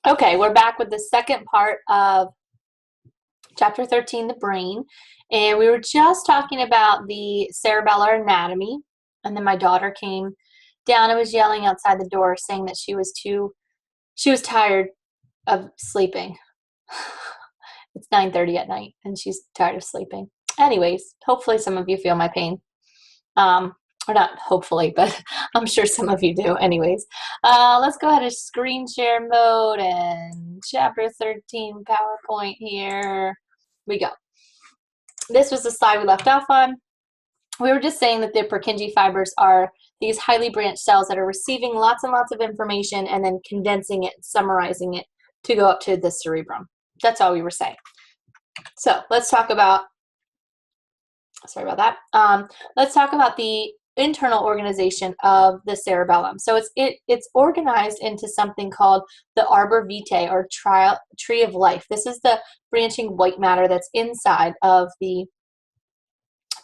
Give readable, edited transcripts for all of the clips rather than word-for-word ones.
Okay, we're back with the second part of chapter 13, the brain. And we were just talking about the cerebellar anatomy. And then my daughter came down and was yelling outside the door saying that she was tired of sleeping. It's 9:30 at night and she's tired of sleeping. Anyways, hopefully some of you feel my pain. Or not hopefully, but I'm sure some of you do. Anyways, let's go ahead and screen share mode and chapter 13 PowerPoint here. We go. This was the slide we left off on. We were just saying that the Purkinje fibers are these highly branched cells that are receiving lots and lots of information and then condensing it, summarizing it to go up to the cerebrum. That's all we were saying. So let's talk about, sorry about that. Let's talk about the internal organization of the cerebellum. So it's organized into something called the arbor vitae, or tree of life. This is the branching white matter that's inside of the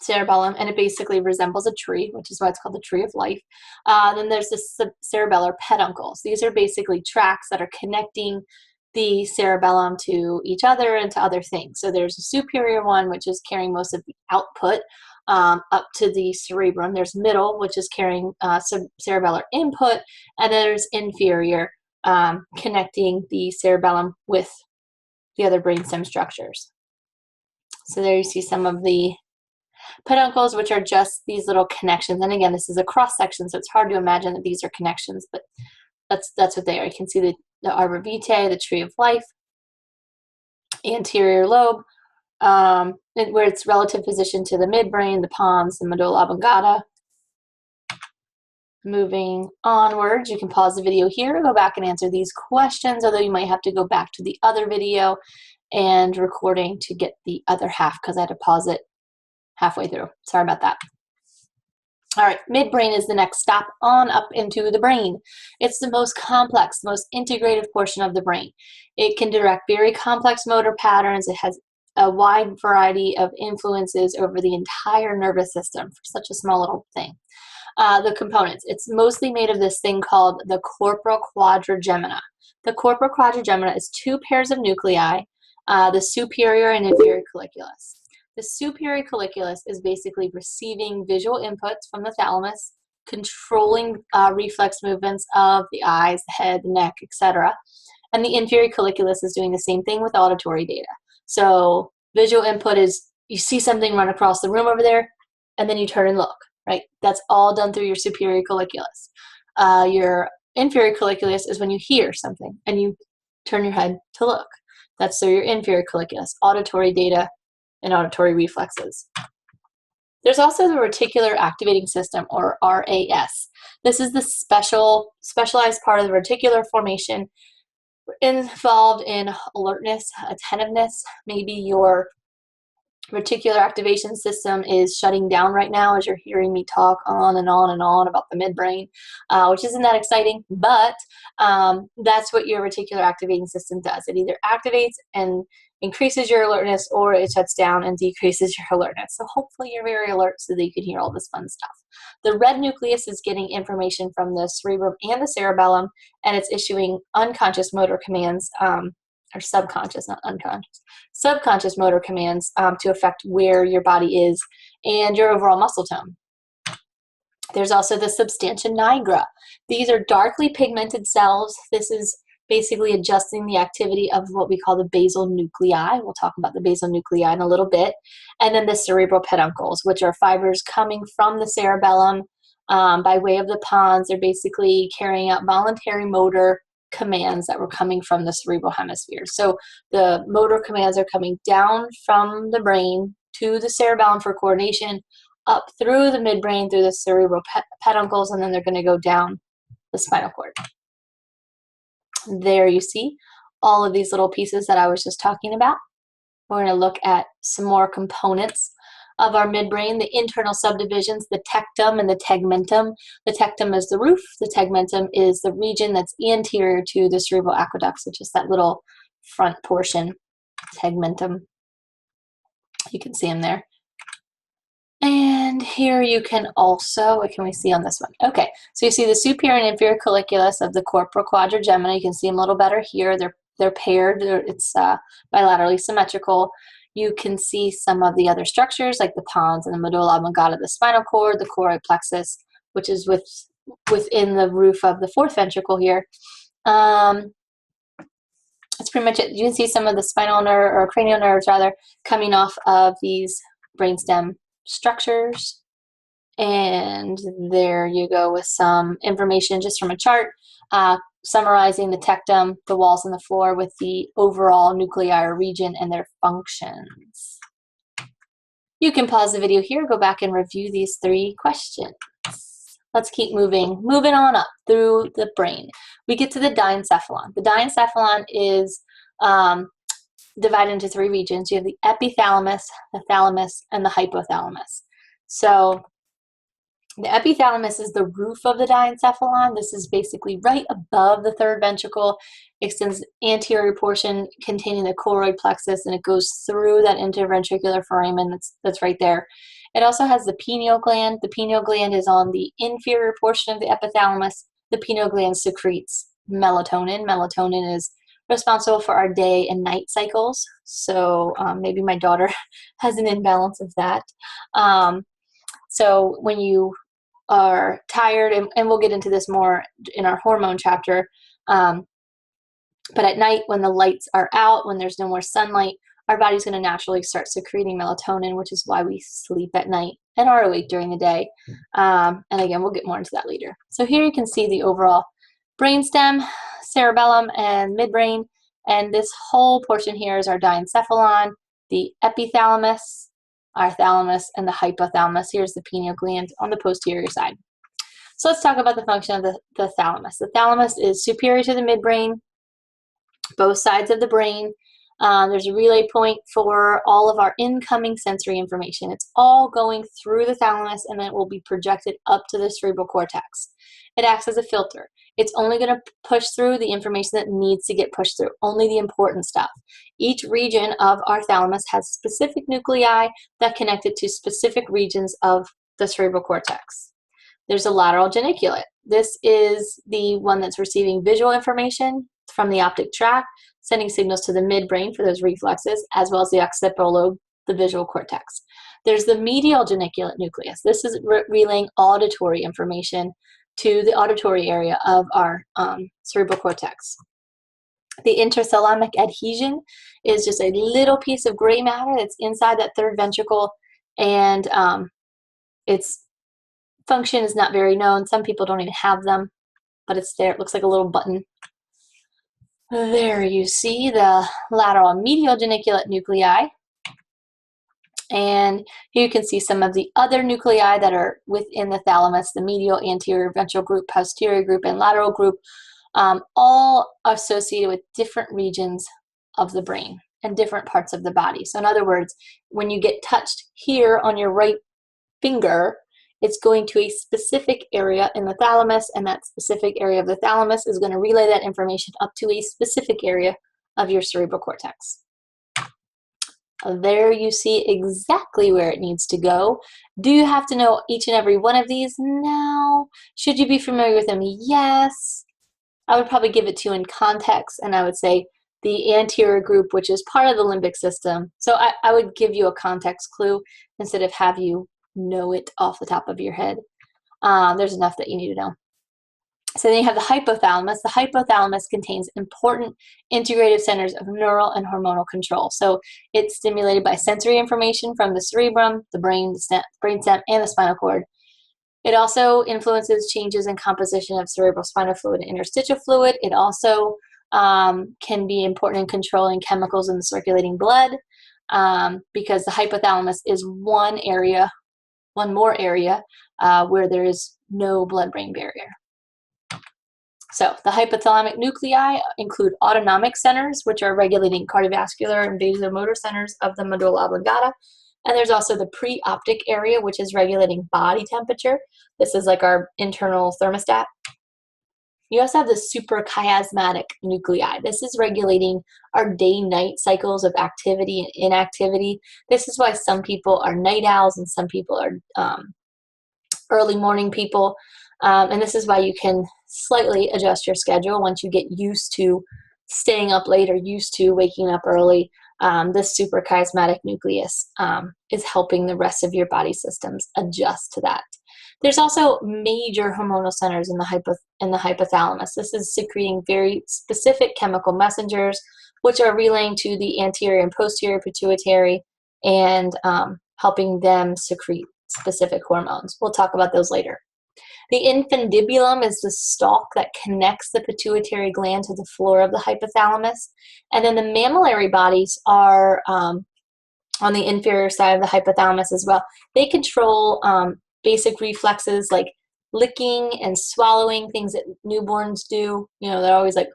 cerebellum, and it basically resembles a tree, which is why it's called the tree of life. Then there's the cerebellar peduncles. These are basically tracks that are connecting the cerebellum to each other and to other things. So there's a superior one, which is carrying most of the output up to the cerebrum. There's middle, which is carrying cerebellar input, and then there's inferior, connecting the cerebellum with the other brainstem structures. So there you see some of the peduncles, which are just these little connections. And again, this is a cross section, so it's hard to imagine that these are connections, but that's what they are. You can see the arbor vitae, the tree of life, anterior lobe, where it's relative position to the midbrain, the pons, the medulla oblongata. Moving onwards, you can pause the video here, go back and answer these questions, although you might have to go back to the other video and recording to get the other half because I had to pause it halfway through. Sorry about that. All right, midbrain is the next stop on up into the brain. It's the most complex, most integrated portion of the brain. It can direct very complex motor patterns. It has a wide variety of influences over the entire nervous system for such a small little thing. The components, it's mostly made of this thing called the corporal quadrigemina. The corporal quadrigemina is two pairs of nuclei, the superior and inferior colliculus. The superior colliculus is basically receiving visual inputs from the thalamus, controlling reflex movements of the eyes, the head, the neck, etc. And the inferior colliculus is doing the same thing with auditory data. So visual input is you see something run across the room over there, and then you turn and look, right? That's all done through your superior colliculus. Your inferior colliculus is when you hear something and you turn your head to look. That's through your inferior colliculus, auditory data, and auditory reflexes. There's also the reticular activating system, or RAS. This is the specialized part of the reticular formation involved in alertness, attentiveness. Maybe your reticular activation system is shutting down right now as you're hearing me talk on and on and on about the midbrain, which isn't that exciting, but that's what your reticular activating system does. It either activates and increases your alertness, or it shuts down and decreases your alertness. So hopefully you're very alert so that you can hear all this fun stuff. The red nucleus is getting information from the cerebrum and the cerebellum, and it's issuing unconscious motor commands, or subconscious, not unconscious, subconscious motor commands to affect where your body is and your overall muscle tone. There's also the substantia nigra. These are darkly pigmented cells. This is basically adjusting the activity of what we call the basal nuclei. We'll talk about the basal nuclei in a little bit. And then the cerebral peduncles, which are fibers coming from the cerebellum by way of the pons. They're basically carrying out voluntary motor commands that were coming from the cerebral hemisphere. So the motor commands are coming down from the brain to the cerebellum for coordination, up through the midbrain, through the cerebral peduncles, and then they're going to go down the spinal cord. There you see all of these little pieces that I was just talking about. We're going to look at some more components of our midbrain, the internal subdivisions, the tectum and the tegmentum. The tectum is the roof. The tegmentum is the region that's anterior to the cerebral aqueducts, which is that little front portion, tegmentum. You can see them there. And here you can also, what can we see on this one? Okay, so you see the superior and inferior colliculus of the corporal quadrigemina. You can see them a little better here. They're paired. It's bilaterally symmetrical. You can see some of the other structures like the pons and the medulla oblongata, the spinal cord, the choroid plexus, which is within the roof of the fourth ventricle here. That's pretty much it. You can see some of the spinal nerve, or cranial nerves rather, coming off of these brainstem structures. And there you go with some information just from a chart, summarizing the tectum, the walls and the floor with the overall nuclei or region and their functions. You can pause the video here, go back and review these 3 questions. Let's keep moving on up through the brain. We get to the diencephalon. The diencephalon is divided into 3 regions. You have the epithalamus, the thalamus, and the hypothalamus. So the epithalamus is the roof of the diencephalon. This is basically right above the third ventricle, extends the anterior portion containing the choroid plexus, and it goes through that interventricular foramen that's right there. It also has the pineal gland. The pineal gland is on the inferior portion of the epithalamus. The pineal gland secretes melatonin. Melatonin is responsible for our day and night cycles. So maybe my daughter has an imbalance of that. So when you are tired, and we'll get into this more in our hormone chapter, but at night when the lights are out, when there's no more sunlight, our body's going to naturally start secreting melatonin, which is why we sleep at night and are awake during the day. And again, we'll get more into that later. So here you can see the overall brainstem, cerebellum, and midbrain. And this whole portion here is our diencephalon, the epithalamus, our thalamus, and the hypothalamus. Here's the pineal gland on the posterior side. So let's talk about the function of the thalamus. The thalamus is superior to the midbrain, both sides of the brain. There's a relay point for all of our incoming sensory information. It's all going through the thalamus, and then it will be projected up to the cerebral cortex. It acts as a filter. It's only going to push through the information that needs to get pushed through, only the important stuff. Each region of our thalamus has specific nuclei that connect it to specific regions of the cerebral cortex. There's a lateral geniculate. This is the one that's receiving visual information from the optic tract, sending signals to the midbrain for those reflexes, as well as the occipital lobe, the visual cortex. There's the medial geniculate nucleus. This is relaying auditory information to the auditory area of our cerebral cortex. The interthalamic adhesion is just a little piece of gray matter that's inside that third ventricle, and its function is not very known. Some people don't even have them, but it's there. It looks like a little button. There you see the lateral and medial geniculate nuclei. And here you can see some of the other nuclei that are within the thalamus, the medial, anterior, ventral group, posterior group, and lateral group, all associated with different regions of the brain and different parts of the body. So in other words, when you get touched here on your right finger, it's going to a specific area in the thalamus, and that specific area of the thalamus is going to relay that information up to a specific area of your cerebral cortex. There you see exactly where it needs to go. Do you have to know each and every one of these? No. Should you be familiar with them? Yes. I would probably give it to you in context, and I would say the anterior group, which is part of the limbic system. So I would give you a context clue instead of have you know it off the top of your head. There's enough that you need to know. So then you have the hypothalamus. The hypothalamus contains important integrative centers of neural and hormonal control. So it's stimulated by sensory information from the cerebrum, the brain, the brainstem, and the spinal cord. It also influences changes in composition of cerebral spinal fluid and interstitial fluid. It also can be important in controlling chemicals in the circulating blood, because the hypothalamus is one more area where there is no blood-brain barrier. So the hypothalamic nuclei include autonomic centers, which are regulating cardiovascular and vasomotor centers of the medulla oblongata. And there's also the preoptic area, which is regulating body temperature. This is like our internal thermostat. You also have the suprachiasmatic nuclei. This is regulating our day-night cycles of activity and inactivity. This is why some people are night owls and some people are early morning people. And this is why you can slightly adjust your schedule once you get used to staying up late or used to waking up early. This suprachiasmatic nucleus is helping the rest of your body systems adjust to that. There's also major hormonal centers in the hypothalamus. This is secreting very specific chemical messengers, which are relaying to the anterior and posterior pituitary and helping them secrete specific hormones. We'll talk about those later. The infundibulum is the stalk that connects the pituitary gland to the floor of the hypothalamus. And then the mammillary bodies are on the inferior side of the hypothalamus as well. They control basic reflexes like licking and swallowing, things that newborns do. You know, they're always like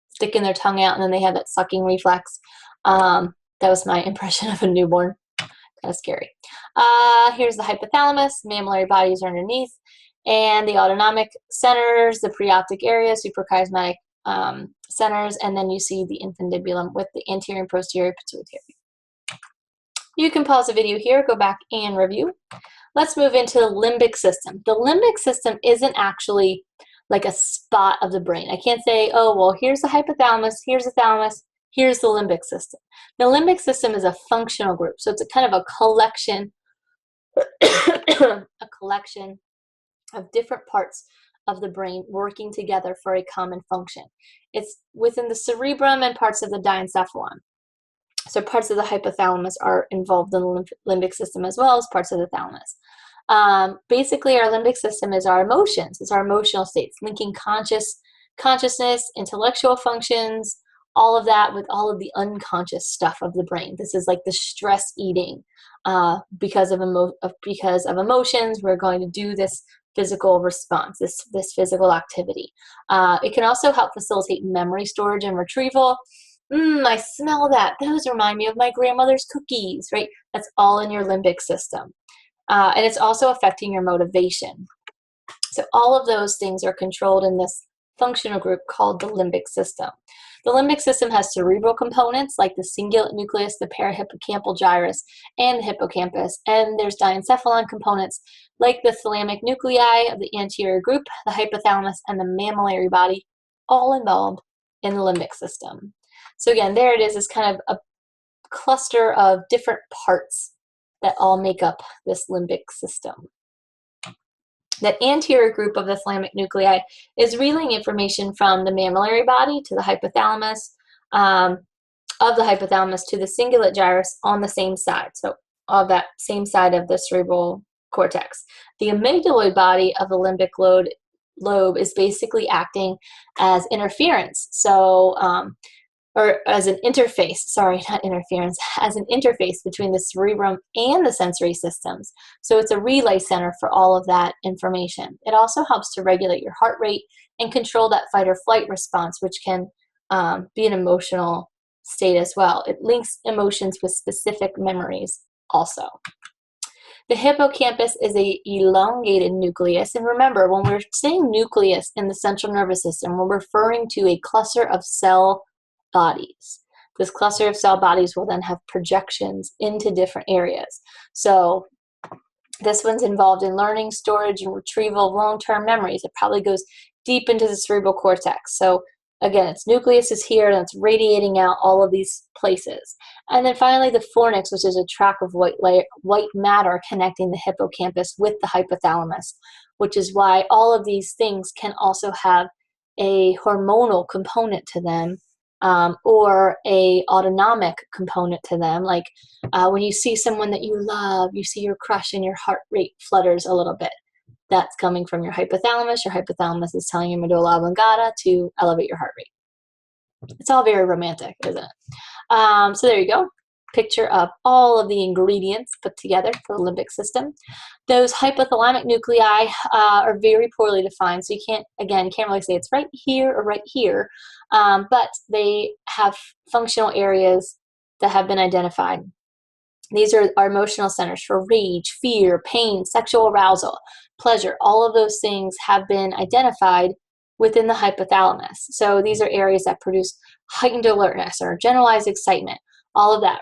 sticking their tongue out and then they have that sucking reflex. That was my impression of a newborn. Kind of scary. Here's the hypothalamus. Mammillary bodies are underneath. And the autonomic centers, the preoptic area, suprachiasmatic centers, and then you see the infundibulum with the anterior and posterior pituitary. You can pause the video here, go back and review. Let's move into the limbic system. The limbic system isn't actually like a spot of the brain. I can't say, oh, well, here's the hypothalamus, here's the thalamus, here's the limbic system. The limbic system is a functional group, so it's a kind of a collection, of different parts of the brain working together for a common function. It's within the cerebrum and parts of the diencephalon. So parts of the hypothalamus are involved in the limbic system as well as parts of the thalamus. Basically, our limbic system is our emotions, it's our emotional states, linking consciousness, intellectual functions, all of that with all of the unconscious stuff of the brain. This is like the stress eating. Because of emotions, we're going to do this physical response, this physical activity. It can also help facilitate memory storage and retrieval. I smell that. Those remind me of my grandmother's cookies, right? That's all in your limbic system. And it's also affecting your motivation. So all of those things are controlled in this functional group called the limbic system. The limbic system has cerebral components like the cingulate nucleus, the parahippocampal gyrus, and the hippocampus. And there's diencephalon components like the thalamic nuclei of the anterior group, the hypothalamus, and the mammillary body, all involved in the limbic system. So again, there it is kind of a cluster of different parts that all make up this limbic system. That anterior group of the thalamic nuclei is relaying information from the mammillary body to the hypothalamus, of the hypothalamus to the cingulate gyrus on the same side. So on that same side of the cerebral cortex. The amygdaloid body of the limbic lobe is basically acting as interference. So or as an interface, sorry, not interference, as an interface between the cerebrum and the sensory systems. So it's a relay center for all of that information. It also helps to regulate your heart rate and control that fight or flight response, which can be an emotional state as well. It links emotions with specific memories also. The hippocampus is an elongated nucleus. And remember, when we're saying nucleus in the central nervous system, we're referring to a cluster of cell bodies. This cluster of cell bodies will then have projections into different areas. So this one's involved in learning, storage, and retrieval of long-term memories. It probably goes deep into the cerebral cortex. So again, its nucleus is here and it's radiating out all of these places. And then finally the fornix, which is a track of white matter connecting the hippocampus with the hypothalamus, which is why all of these things can also have a hormonal component to them. Or a autonomic component to them, like when you see someone that you love, you see your crush and your heart rate flutters a little bit. That's coming from your hypothalamus. Your hypothalamus is telling your medulla oblongata to elevate your heart rate. It's all very romantic, isn't it? So there you go. Picture of all of the ingredients put together for the limbic system. Those hypothalamic nuclei are very poorly defined, so you can't really say it's right here or right here, but they have functional areas that have been identified. These are our emotional centers for rage, fear, pain, sexual arousal, pleasure. All of those things have been identified within the hypothalamus. So these are areas that produce heightened alertness or generalized excitement. All of that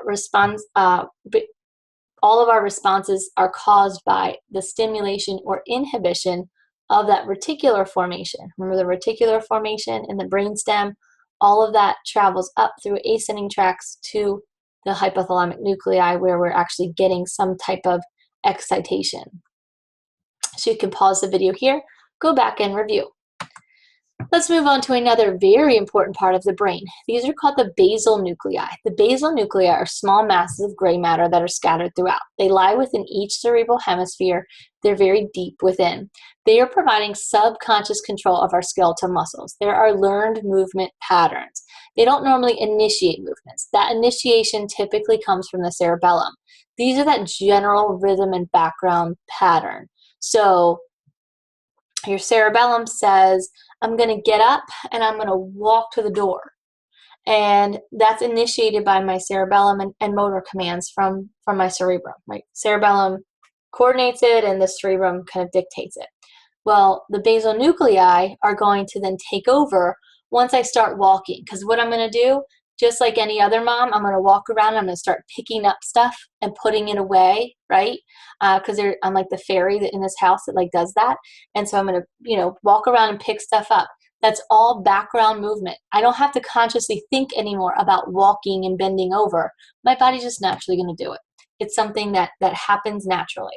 all of our responses are caused by the stimulation or inhibition of that reticular formation. Remember the reticular formation in the brainstem? All of that travels up through ascending tracts to the hypothalamic nuclei, where we're actually getting some type of excitation. So you can pause the video here, go back and review. Let's move on to another very important part of the brain. These are called the basal nuclei. The basal nuclei are small masses of gray matter that are scattered throughout. They lie within each cerebral hemisphere. They're very deep within. They are providing subconscious control of our skeletal muscles. There are learned movement patterns. They don't normally initiate movements. That initiation typically comes from the cerebellum. These are that general rhythm and background pattern. So your cerebellum says, I'm going to get up and I'm going to walk to the door. And that's initiated by my cerebellum and motor commands from my cerebrum, right? Cerebellum coordinates it and the cerebrum kind of dictates it. Well, the basal nuclei are going to then take over once I start walking. Because what I'm going to do, just like any other mom, I'm going to walk around and I'm going to start picking up stuff and putting it away, right? Because I'm like the fairy in this house that like does that. And so I'm going to, walk around and pick stuff up. That's all background movement. I don't have to consciously think anymore about walking and bending over. My body's just naturally going to do it. It's something that happens naturally.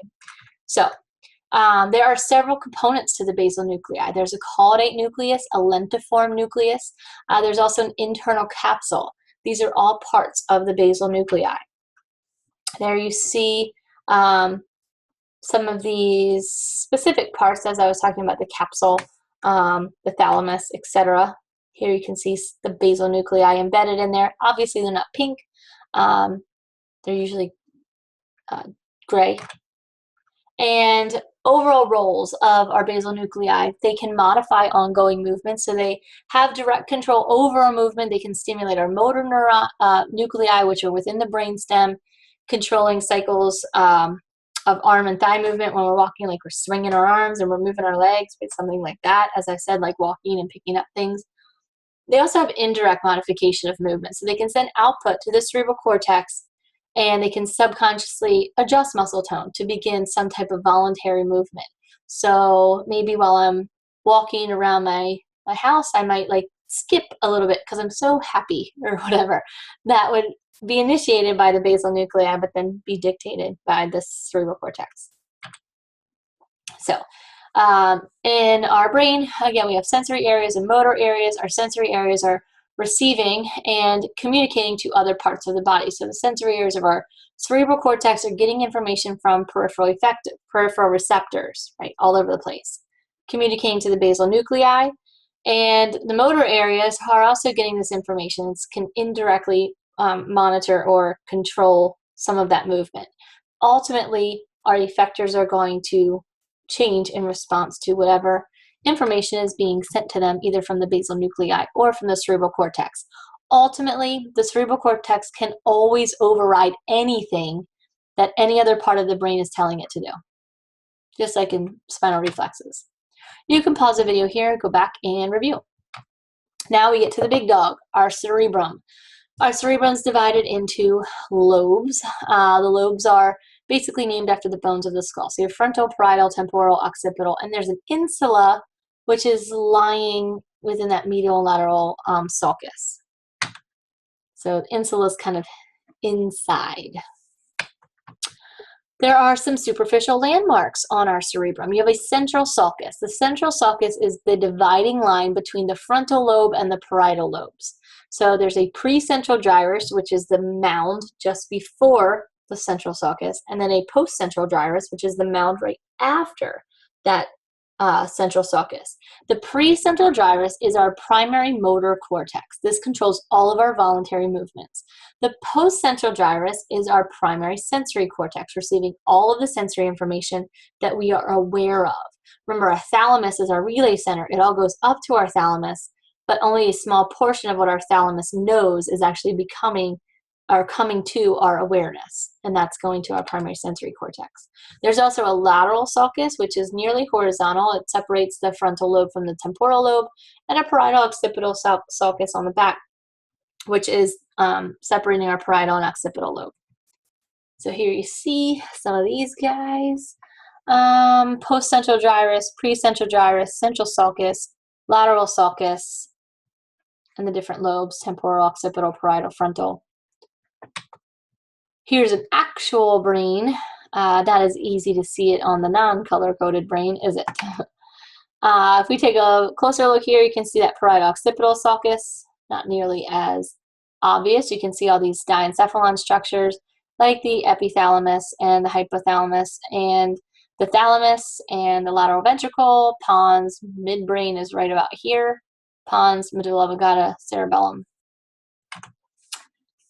So there are several components to the basal nuclei. There's a caudate nucleus, a lentiform nucleus. There's also an internal capsule. These are all parts of the basal nuclei. There you see some of these specific parts as I was talking about the capsule, the thalamus, etc. Here you can see the basal nuclei embedded in there. Obviously they're not pink. They're usually gray. And overall roles of our basal nuclei, they can modify ongoing movements. So they have direct control over our movement. They can stimulate our motor nuclei, which are within the brainstem, controlling cycles of arm and thigh movement when we're walking, like we're swinging our arms and we're moving our legs, it's something like that, as I said, like walking and picking up things. They also have indirect modification of movement. So they can send output to the cerebral cortex, and they can subconsciously adjust muscle tone to begin some type of voluntary movement. So maybe while I'm walking around my house, I might like skip a little bit because I'm so happy or whatever. That would be initiated by the basal nuclei, but then be dictated by the cerebral cortex. So in our brain, again, we have sensory areas and motor areas. Our sensory areas are receiving and communicating to other parts of the body. So the sensory areas of our cerebral cortex are getting information from peripheral receptors, right, all over the place, communicating to the basal nuclei. And the motor areas are also getting this information, can indirectly monitor or control some of that movement. Ultimately, our effectors are going to change in response to whatever information is being sent to them, either from the basal nuclei or from the cerebral cortex. Ultimately, the cerebral cortex can always override anything that any other part of the brain is telling it to do, just like in spinal reflexes. You can pause the video here, go back and review. Now we get to the big dog, our cerebrum. Our cerebrum is divided into lobes. The lobes are basically named after the bones of the skull. So you have frontal, parietal, temporal, occipital, and there's an insula, which is lying within that medial lateral sulcus. So the insula is kind of inside. There are some superficial landmarks on our cerebrum. You have a central sulcus. The central sulcus is the dividing line between the frontal lobe and the parietal lobes. So there's a precentral gyrus, which is the mound just before the central sulcus, and then a postcentral gyrus, which is the mound right after that central sulcus. The precentral gyrus is our primary motor cortex. This controls all of our voluntary movements. The postcentral gyrus is our primary sensory cortex, receiving all of the sensory information that we are aware of. Remember, our thalamus is our relay center. It all goes up to our thalamus, but only a small portion of what our thalamus knows is actually becoming are coming to our awareness, and that's going to our primary sensory cortex. There's also a lateral sulcus, which is nearly horizontal. It separates the frontal lobe from the temporal lobe, and a parietal occipital sulcus on the back, which is separating our parietal and occipital lobe. So here you see some of these guys. Post-central gyrus, pre-central gyrus, central sulcus, lateral sulcus, and the different lobes, temporal, occipital, parietal, frontal. Here's an actual brain. Not as easy to see it on the non-color-coded brain, is it? If we take a closer look here, you can see that parietal occipital sulcus, not nearly as obvious. You can see all these diencephalon structures like the epithalamus and the hypothalamus and the thalamus and the lateral ventricle, pons, midbrain is right about here, pons, medulla oblongata, cerebellum.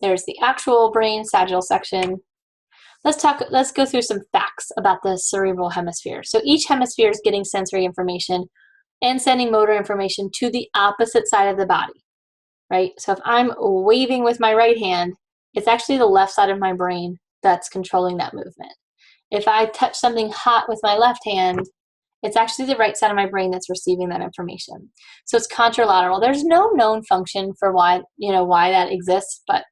There's the actual brain, sagittal section. Let's go through some facts about the cerebral hemisphere. So each hemisphere is getting sensory information and sending motor information to the opposite side of the body, right? So if I'm waving with my right hand, it's actually the left side of my brain that's controlling that movement. If I touch something hot with my left hand, it's actually the right side of my brain that's receiving that information. So it's contralateral. There's no known function for why that exists, but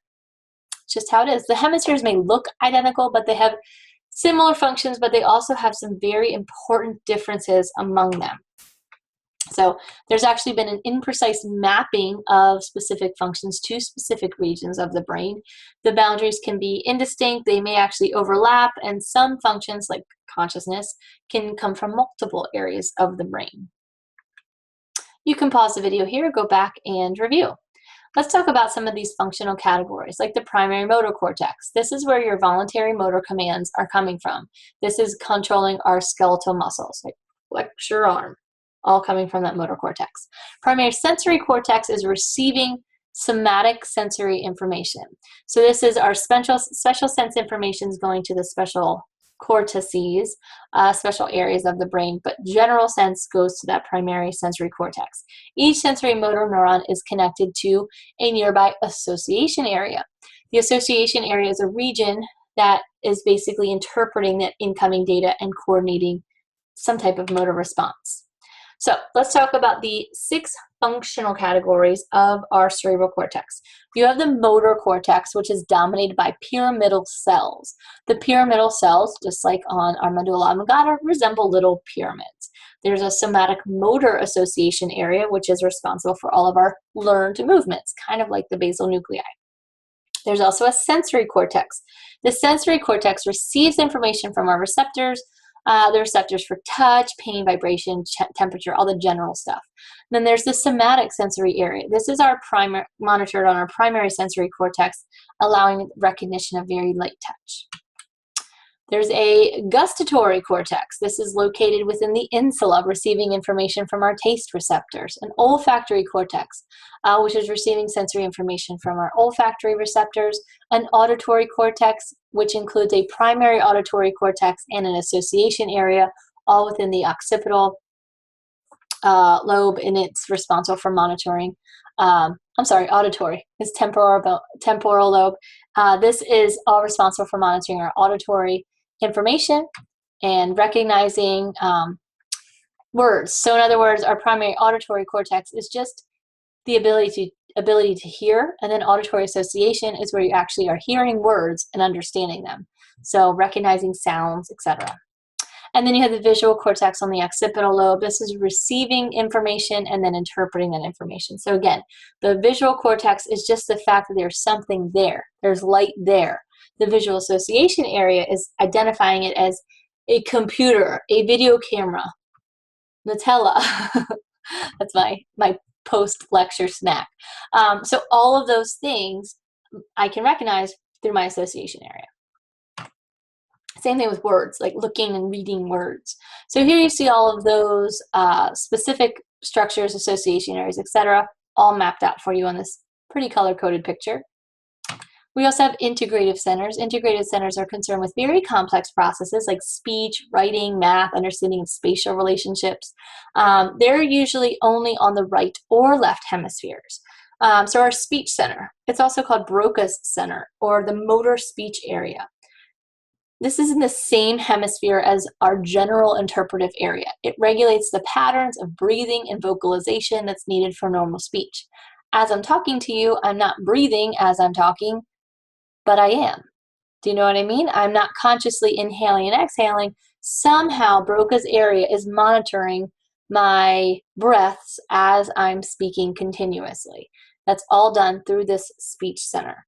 just how it is. The hemispheres may look identical, but they have similar functions, but they also have some very important differences among them. So there's actually been an imprecise mapping of specific functions to specific regions of the brain. The boundaries can be indistinct, they may actually overlap, and some functions like consciousness can come from multiple areas of the brain. You can pause the video here, go back and review. Let's talk about some of these functional categories, like the primary motor cortex. This is where your voluntary motor commands are coming from. This is controlling our skeletal muscles, like flex your arm, all coming from that motor cortex. Primary sensory cortex is receiving somatic sensory information. So this is our special sense information is going to the special cortices, special areas of the brain, but general sense goes to that primary sensory cortex. Each sensory motor neuron is connected to a nearby association area. The association area is a region that is basically interpreting that incoming data and coordinating some type of motor response. So let's talk about the 6 functional categories of our cerebral cortex. You have the motor cortex, which is dominated by pyramidal cells. The pyramidal cells, just like on our medulla oblongata, resemble little pyramids. There's a somatic motor association area, which is responsible for all of our learned movements, kind of like the basal nuclei. There's also a sensory cortex. The sensory cortex receives information from our receptors, the receptors for touch, pain, vibration, temperature, all the general stuff. Then there's the somatic sensory area. This is our monitored on our primary sensory cortex, allowing recognition of very light touch. There's a gustatory cortex. This is located within the insula, receiving information from our taste receptors. An olfactory cortex, which is receiving sensory information from our olfactory receptors. An auditory cortex, which includes a primary auditory cortex and an association area, all within the occipital lobe, and it's responsible for monitoring. Auditory is temporal lobe. This is all responsible for monitoring our auditory information and recognizing words. So in other words, our primary auditory cortex is just the ability to hear, and then auditory association is where you actually are hearing words and understanding them. So recognizing sounds, etc. And then you have the visual cortex on the occipital lobe. This is receiving information and then interpreting that information. So again, the visual cortex is just the fact that there's something there. There's light there. The visual association area is identifying it as a computer, a video camera, Nutella. That's my post-lecture snack. So all of those things I can recognize through my association area. Same thing with words, like looking and reading words. So here you see all of those specific structures, association areas, etc., all mapped out for you on this pretty color-coded picture. We also have integrative centers. Integrative centers are concerned with very complex processes like speech, writing, math, understanding of spatial relationships. They're usually only on the right or left hemispheres. So our speech center, it's also called Broca's center, or the motor speech area. This is in the same hemisphere as our general interpretive area. It regulates the patterns of breathing and vocalization that's needed for normal speech. As I'm talking to you, I'm not breathing as I'm talking, but I am. Do you know what I mean? I'm not consciously inhaling and exhaling. Somehow Broca's area is monitoring my breaths as I'm speaking continuously. That's all done through this speech center.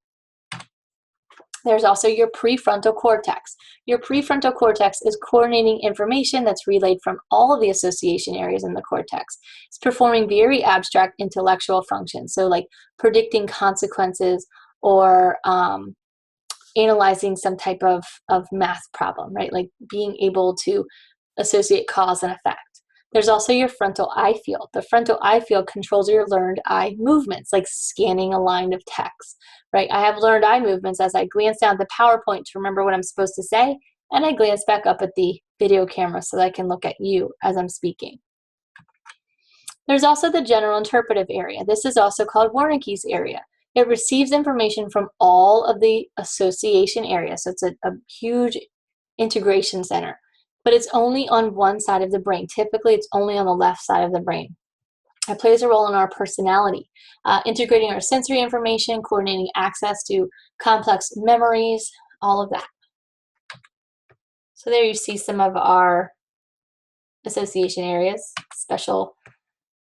There's also your prefrontal cortex. Your prefrontal cortex is coordinating information that's relayed from all of the association areas in the cortex. It's performing very abstract intellectual functions, so like predicting consequences or analyzing some type of math problem, right? Like being able to associate cause and effect. There's also your frontal eye field. The frontal eye field controls your learned eye movements, like scanning a line of text, right? I have learned eye movements as I glance down at the PowerPoint to remember what I'm supposed to say, and I glance back up at the video camera so that I can look at you as I'm speaking. There's also the general interpretive area. This is also called Wernicke's area. It receives information from all of the association areas, so it's a huge integration center. But it's only on one side of the brain. Typically, it's only on the left side of the brain. It plays a role in our personality, integrating our sensory information, coordinating access to complex memories, all of that. So there you see some of our association areas, special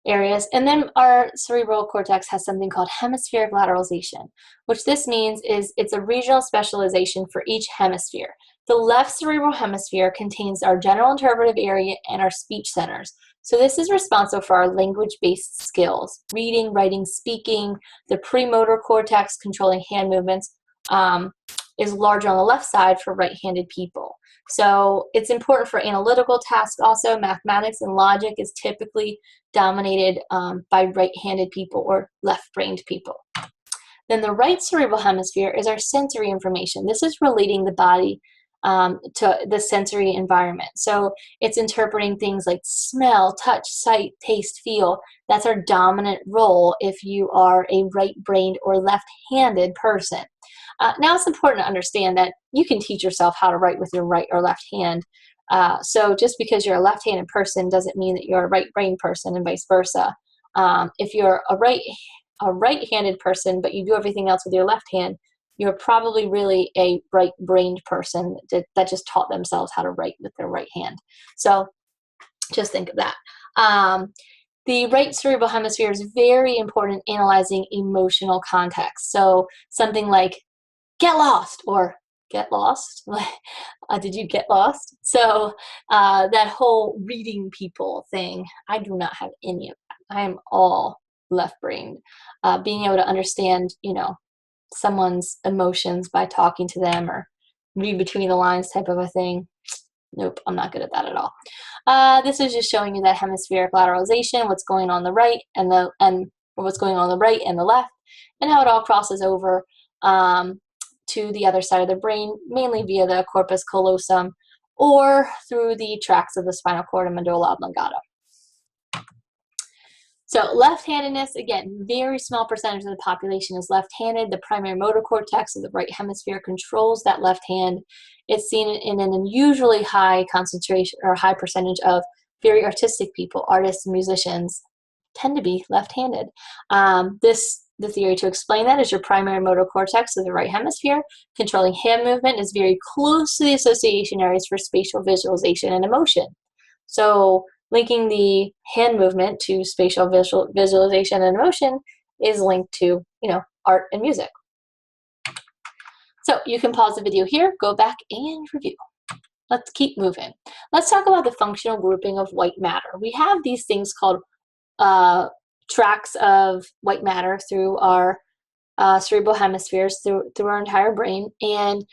areas. And then our cerebral cortex has something called hemispheric lateralization, which this means is it's a regional specialization for each hemisphere. The left cerebral hemisphere contains our general interpretive area and our speech centers. So this is responsible for our language-based skills, reading, writing, speaking. The premotor cortex, controlling hand movements, is larger on the left side for right-handed people. So it's important for analytical tasks also. Mathematics and logic is typically dominated by right-handed people or left-brained people. Then the right cerebral hemisphere is our sensory information. This is relating the body to the sensory environment. So it's interpreting things like smell, touch, sight, taste, feel. That's our dominant role if you are a right-brained or left-handed person. Now it's important to understand that you can teach yourself how to write with your right or left hand. So just because you're a left-handed person doesn't mean that you're a right-brained person and vice versa. If you're a right-handed person, but you do everything else with your left hand, you're probably really a right-brained person that just taught themselves how to write with their right hand. So just think of that. The right cerebral hemisphere is very important in analyzing emotional context. So something like get lost or get lost. Did you get lost? So that whole reading people thing, I do not have any of that. I am all left-brained. Being able to understand, someone's emotions by talking to them or read between the lines type of a thing. Nope, I'm not good at that at all. This is just showing you that hemispheric lateralization, what's going on the right and what's going on the right and the left, and how it all crosses over to the other side of the brain, mainly via the corpus callosum or through the tracts of the spinal cord and medulla oblongata. So left-handedness, again, very small percentage of the population is left-handed. The primary motor cortex of the right hemisphere controls that left hand. It's seen in an unusually high concentration or high percentage of very artistic people, artists and musicians tend to be left-handed. The theory to explain that is your primary motor cortex of the right hemisphere, controlling hand movement, is very close to the association areas for spatial visualization and emotion. So linking the hand movement to spatial visualization and emotion is linked to, art and music. So you can pause the video here, go back and review. Let's keep moving. Let's talk about the functional grouping of white matter. We have these things called tracts of white matter through our cerebral hemispheres, through our entire brain, and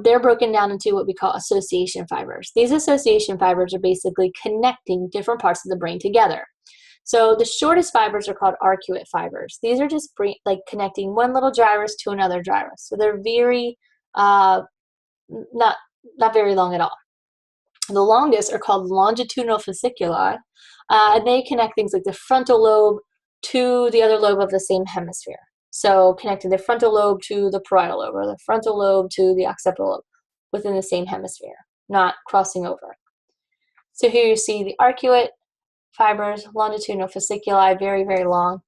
they're broken down into what we call association fibers. These association fibers are basically connecting different parts of the brain together. So the shortest fibers are called arcuate fibers. These are just like connecting one little gyrus to another gyrus. So they're very not very long at all. The longest are called longitudinal fasciculi, and they connect things like the frontal lobe to the other lobe of the same hemisphere. So connecting the frontal lobe to the parietal lobe, or the frontal lobe to the occipital lobe within the same hemisphere, not crossing over. So here you see the arcuate fibers, longitudinal fasciculi, very, very long.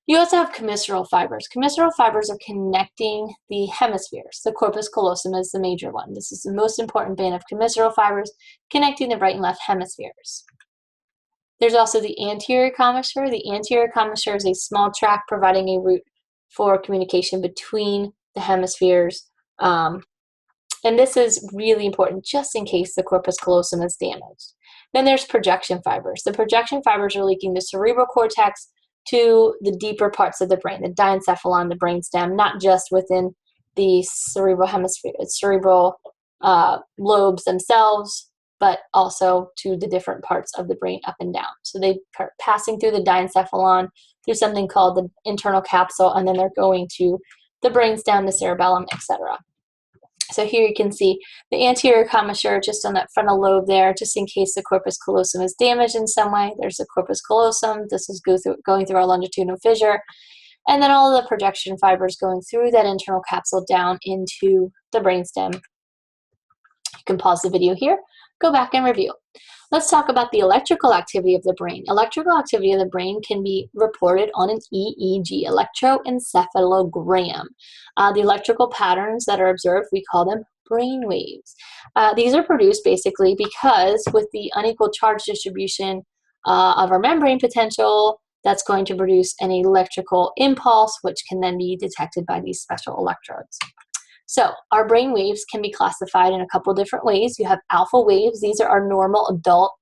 You also have commissural fibers. Commissural fibers are connecting the hemispheres. The corpus callosum is the major one. This is the most important band of commissural fibers connecting the right and left hemispheres. There's also the anterior commissure. The anterior commissure is a small tract providing a route for communication between the hemispheres. And this is really important just in case the corpus callosum is damaged. Then there's projection fibers. The projection fibers are linking the cerebral cortex to the deeper parts of the brain, the diencephalon, the brainstem, not just within the cerebral hemisphere, cerebral lobes themselves, but also to the different parts of the brain up and down. So they are passing through the diencephalon through something called the internal capsule, and then they're going to the brainstem, the cerebellum, etc. So here you can see the anterior commissure just on that frontal lobe there, just in case the corpus callosum is damaged in some way. There's the corpus callosum. This is going through our longitudinal fissure. And then all of the projection fibers going through that internal capsule down into the brainstem. You can pause the video here, go back and review. Let's talk about the electrical activity of the brain. Electrical activity of the brain can be reported on an EEG, electroencephalogram. The electrical patterns that are observed, we call them brain waves. These are produced basically because with the unequal charge distribution of our membrane potential, that's going to produce an electrical impulse, which can then be detected by these special electrodes. So our brain waves can be classified in a couple different ways. You have alpha waves. These are our normal adult,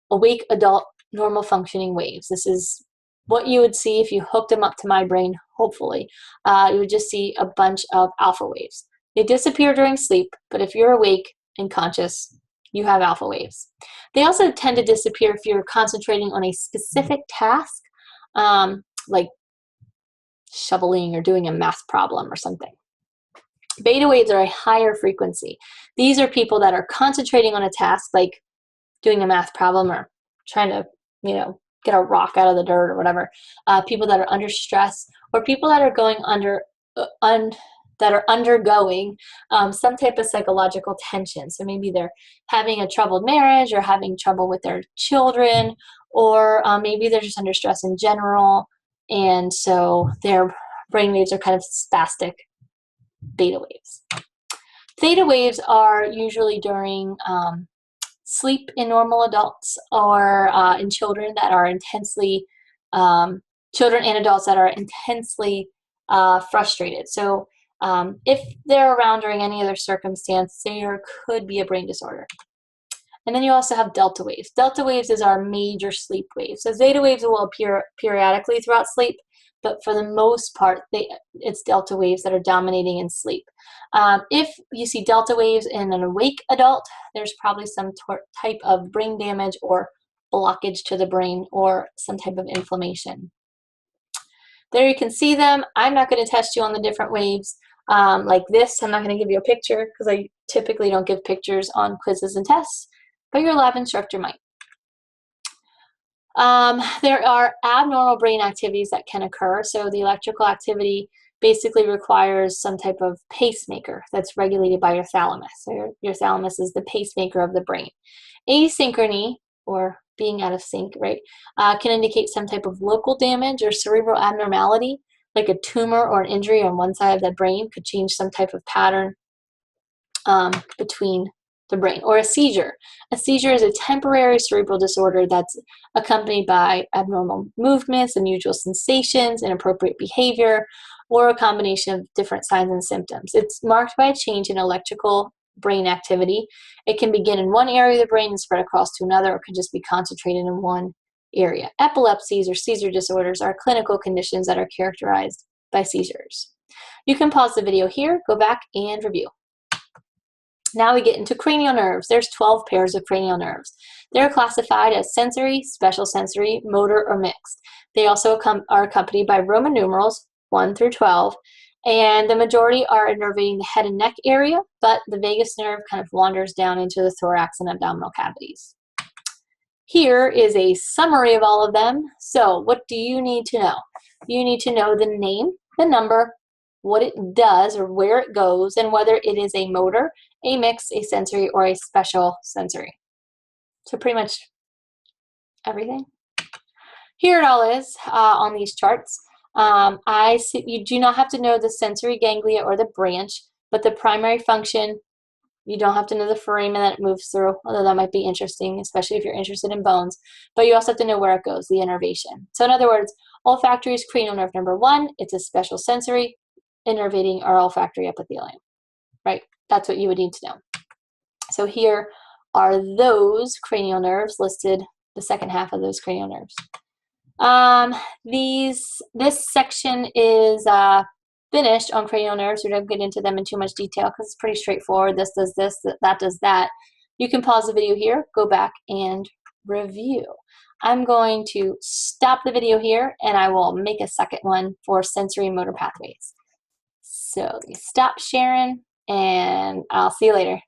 awake adult, normal functioning waves. This is what you would see if you hooked them up to my brain, hopefully. You would just see a bunch of alpha waves. They disappear during sleep, but if you're awake and conscious, you have alpha waves. They also tend to disappear if you're concentrating on a specific task, like shoveling or doing a math problem or something. Beta waves are a higher frequency. These are people that are concentrating on a task like doing a math problem or trying to, get a rock out of the dirt or whatever. People that are under stress, or people that are undergoing some type of psychological tension. So maybe they're having a troubled marriage or having trouble with their children, or maybe they're just under stress in general, and so their brain waves are kind of spastic. Beta waves. Theta waves are usually during sleep in normal adults, or in children that are intensely, children and adults that are intensely frustrated. So if they're around during any other circumstance, there could be a brain disorder. And then you also have delta waves. Delta waves is our major sleep waves. So zeta waves will appear periodically throughout sleep, but for the most part, it's delta waves that are dominating in sleep. If you see delta waves in an awake adult, there's probably some type of brain damage or blockage to the brain or some type of inflammation. There you can see them. I'm not going to test you on the different waves like this. I'm not going to give you a picture because I typically don't give pictures on quizzes and tests, but your lab instructor might. There are abnormal brain activities that can occur. So the electrical activity basically requires some type of pacemaker that's regulated by your thalamus. So your thalamus is the pacemaker of the brain. Asynchrony, or being out of sync, right, can indicate some type of local damage or cerebral abnormality, like a tumor or an injury on one side of the brain could change some type of pattern between the brain, or a seizure. A seizure is a temporary cerebral disorder that's accompanied by abnormal movements, unusual sensations, inappropriate behavior, or a combination of different signs and symptoms. It's marked by a change in electrical brain activity. It can begin in one area of the brain and spread across to another, or could just be concentrated in one area. Epilepsies or seizure disorders are clinical conditions that are characterized by seizures. You can pause the video here, go back and review. Now we get into cranial nerves. There's 12 pairs of cranial nerves. They're classified as sensory, special sensory, motor, or mixed. They also are accompanied by Roman numerals 1 through 12, and the majority are innervating the head and neck area, but the vagus nerve kind of wanders down into the thorax and abdominal cavities. Here is a summary of all of them. So what do you need to know? You need to know the name, the number, what it does or where it goes, and whether it is a motor, a mixed, a sensory, or a special sensory. So pretty much everything. Here it all is on these charts. You do not have to know the sensory ganglia or the branch, but the primary function, you don't have to know the foramen that it moves through, although that might be interesting, especially if you're interested in bones. But you also have to know where it goes, the innervation. So in other words, olfactory is cranial nerve number 1. It's a special sensory. Innervating or olfactory epithelium, right? That's what you would need to know. So here are those cranial nerves listed, the second half of those cranial nerves. This section is finished on cranial nerves. We don't get into them in too much detail because it's pretty straightforward. This does this, that does that. You can pause the video here, go back and review. I'm going to stop the video here and I will make a second one for sensory and motor pathways. So stop sharing and I'll see you later.